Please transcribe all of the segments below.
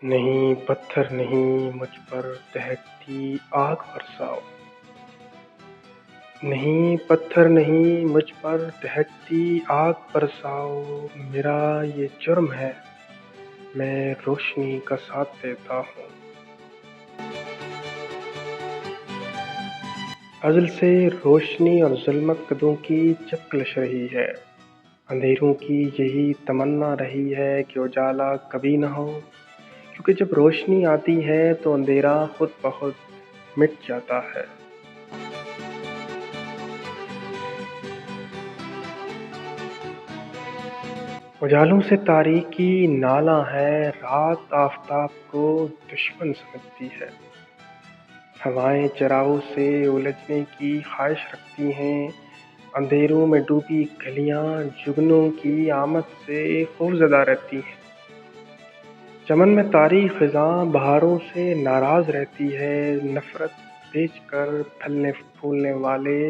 نہیں پتھر نہیں مجھ پر دہکتی آگ برساؤ۔ نہیں پتھر نہیں مجھ پر دہکتی آگ برساؤ، میرا یہ جرم ہے میں روشنی کا ساتھ دیتا ہوں۔ ازل سے روشنی اور ظلمت قدوں کی جب کلش رہی ہے، اندھیروں کی یہی تمنا رہی ہے کہ اجالا کبھی نہ ہو، کیونکہ جب روشنی آتی ہے تو اندھیرا خود بخود مٹ جاتا ہے۔ اجالوں سے تاریکی نالاں ہے، رات آفتاب کو دشمن سمجھتی ہے۔ ہوائیں چراغوں سے الجھنے کی خواہش رکھتی ہیں، اندھیروں میں ڈوبی گلیاں جگنوں کی آمد سے خوفزدہ رہتی ہیں۔ چمن میں طاری خزاں بہاروں سے ناراض رہتی ہے، نفرت بیچ کر پھلنے پھولنے والے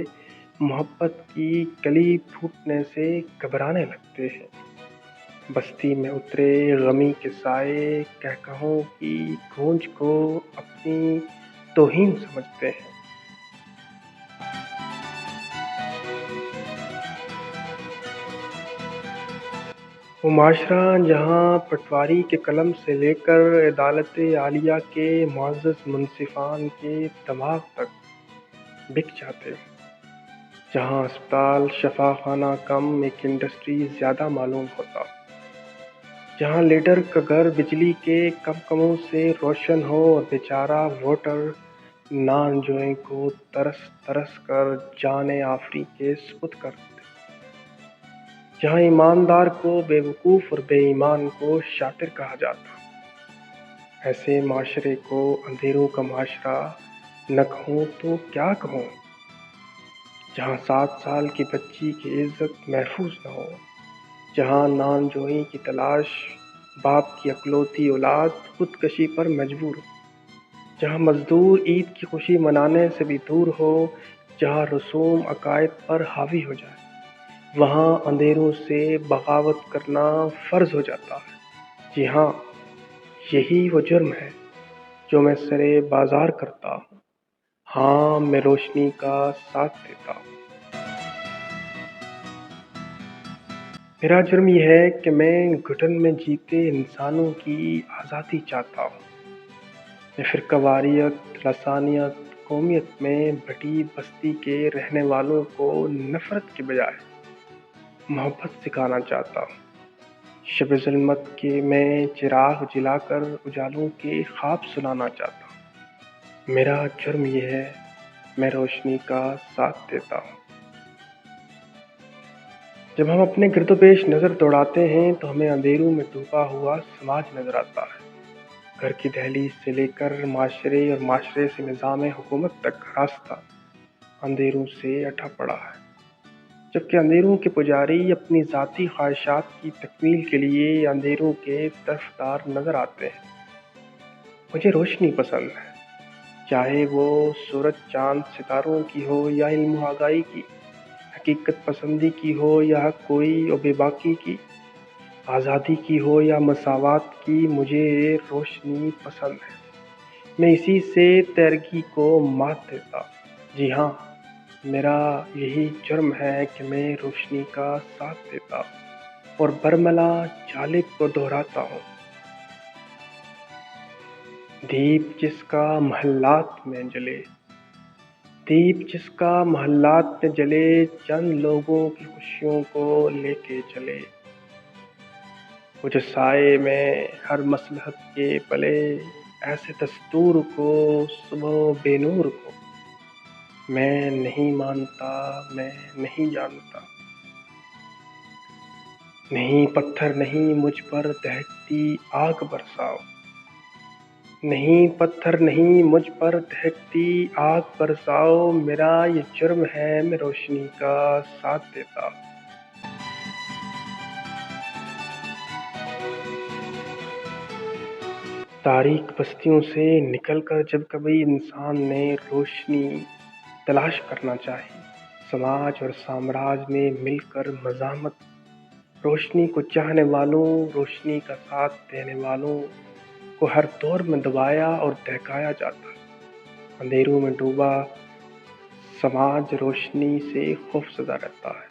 محبت کی کلی پھوٹنے سے گھبرانے لگتے ہیں۔ بستی میں اترے غمی کے سائے کہکہوں کی گونج کو اپنی توہین سمجھتے ہیں۔ وہ معاشرہ جہاں پٹواری کے قلم سے لے کر عدالت عالیہ کے معزز منصفان کے دماغ تک بک جاتے ہوں، جہاں اسپتال شفا خانہ کم ایک انڈسٹری زیادہ معلوم ہوتا، جہاں لیڈر کا گھر بجلی کے کمکموں سے روشن ہو اور بیچارہ ووٹر نان جوئیں کو ترس ترس کر جان آفری کے سپرد کر دے، جہاں ایماندار کو بے وقوف اور بے ایمان کو شاطر کہا جاتا۔ ایسے معاشرے کو اندھیروں کا معاشرہ نہ کہوں تو کیا کہوں، جہاں 7 سال کی بچی کی عزت محفوظ نہ ہو، جہاں نان جوئی کی تلاش باپ کی اکلوتی اولاد خودکشی پر مجبور ہو، جہاں مزدور عید کی خوشی منانے سے بھی دور ہو، جہاں رسوم عقائد پر حاوی ہو جائے، وہاں اندھیروں سے بغاوت کرنا فرض ہو جاتا ہے۔ جی ہاں، یہی وہ جرم ہے جو میں سرے بازار کرتا ہوں۔ ہاں، میں روشنی کا ساتھ دیتا ہوں۔ میرا جرم یہ ہے کہ میں گھٹن میں جیتے انسانوں کی آزادی چاہتا ہوں۔ میں فرقہ واریت، لسانیت، قومیت میں بٹی بستی کے رہنے والوں کو نفرت کے بجائے محبت سکھانا چاہتا ہوں۔ شب ظلمت کے میں چراغ جلا کر اجالوں کے خواب سنانا چاہتا ہوں۔ میرا جرم یہ ہے میں روشنی کا ساتھ دیتا ہوں۔ جب ہم اپنے گرد و پیش نظر دوڑاتے ہیں تو ہمیں اندھیروں میں ڈوبا ہوا سماج نظر آتا ہے۔ گھر کی دہلیز سے لے کر معاشرے اور معاشرے سے نظام حکومت تک راستہ اندھیروں سے اٹھا پڑا ہے، جبکہ اندھیروں کے پجاری اپنی ذاتی خواہشات کی تکمیل کے لیے اندھیروں کے طرفدار نظر آتے ہیں۔ مجھے روشنی پسند ہے، چاہے وہ سورج چاند ستاروں کی ہو یا علم و آگاہی کی، حقیقت پسندی کی ہو یا حق کوئی و بے باکی کی، آزادی کی ہو یا مساوات کی، مجھے روشنی پسند ہے۔ میں اسی سے تیرگی کو مات دیتا ہوں۔ جی ہاں، میرا یہی جرم ہے کہ میں روشنی کا ساتھ دیتا ہوں اور برملا جالب کو دہراتا ہوں۔ دیپ جس کا محلات میں جلے، دیپ جس کا محلات میں جلے، چند لوگوں کی خوشیوں کو لے کے چلے، وہ جو سائے میں ہر مصلحت کے پلے، ایسے دستور کو صبح بے نور کو میں نہیں مانتا، میں نہیں جانتا۔ نہیں پتھر نہیں مجھ پر دہکتی آگ برساؤ، نہیں پتھر نہیں مجھ پر دہکتی آگ برساؤ، میرا یہ جرم ہے میں روشنی کا ساتھ دیتا ہوں۔ تاریک بستیوں سے نکل کر جب کبھی انسان نے روشنی تلاش کرنا چاہی، سماج اور سامراج میں مل کر مزاحمت، روشنی کو چاہنے والوں، روشنی کا ساتھ دینے والوں، کو ہر دور میں دبایا اور دہکایا جاتا ہے۔ اندھیروں میں ڈوبا سماج روشنی سے خوفزدہ رہتا ہے۔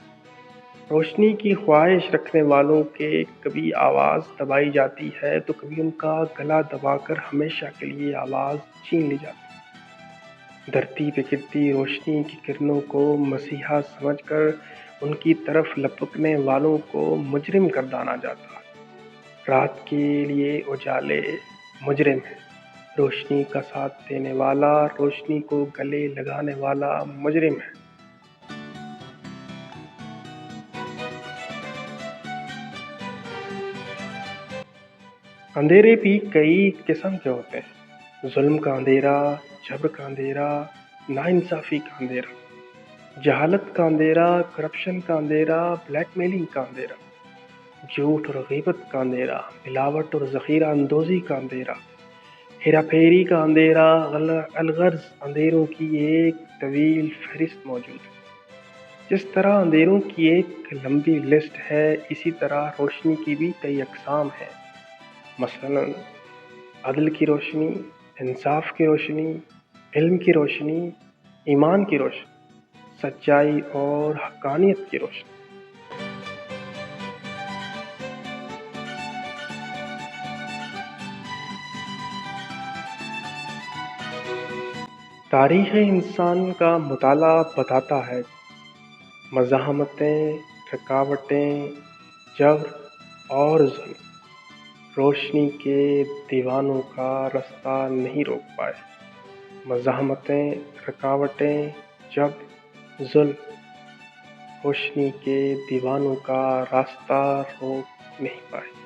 روشنی کی خواہش رکھنے والوں کے کبھی آواز دبائی جاتی ہے تو کبھی ان کا گلا دبا کر ہمیشہ کے لیے آواز چھین لی جاتی ہے۔ دھرتی پہ گرتی روشنی کی کرنوں کو مسیحا سمجھ کر ان کی طرف لپکنے والوں کو مجرم گردانا جاتا ہے۔ رات کے لیے اجالے مجرم ہے، روشنی کا ساتھ دینے والا، روشنی کو گلے لگانے والا مجرم ہے۔ اندھیرے بھی کئی قسم کے ہوتے ہیں: ظلم کا اندھیرا، جبر کا اندھیرا، ناانصافی کا اندھیرا، جہالت کا اندھیرا، کرپشن کا اندھیرا، بلیک میلنگ کا اندھیرا، جھوٹ اور غیبت کا اندھیرا، ملاوٹ اور ذخیرہ اندوزی کا اندھیرا، ہیرا پھیری کا اندھیرا۔ الغرض اندھیروں کی ایک طویل فہرست موجود ہے۔ جس طرح اندھیروں کی ایک لمبی لسٹ ہے، اسی طرح روشنی کی بھی کئی اقسام ہیں۔ مثلا عدل کی روشنی، انصاف کی روشنی، علم کی روشنی، ایمان کی روشنی، سچائی اور حقانیت کی روشنی۔ تاریخ انسان کا مطالعہ بتاتا ہے مزاحمتیں، رکاوٹیں، جبر اور ظلم روشنی کے دیوانوں کا رستہ نہیں روک پائے۔ مزاحمتیں، رکاوٹیں، جبر، ظلم روشنی کے دیوانوں کا راستہ روک نہیں پائے۔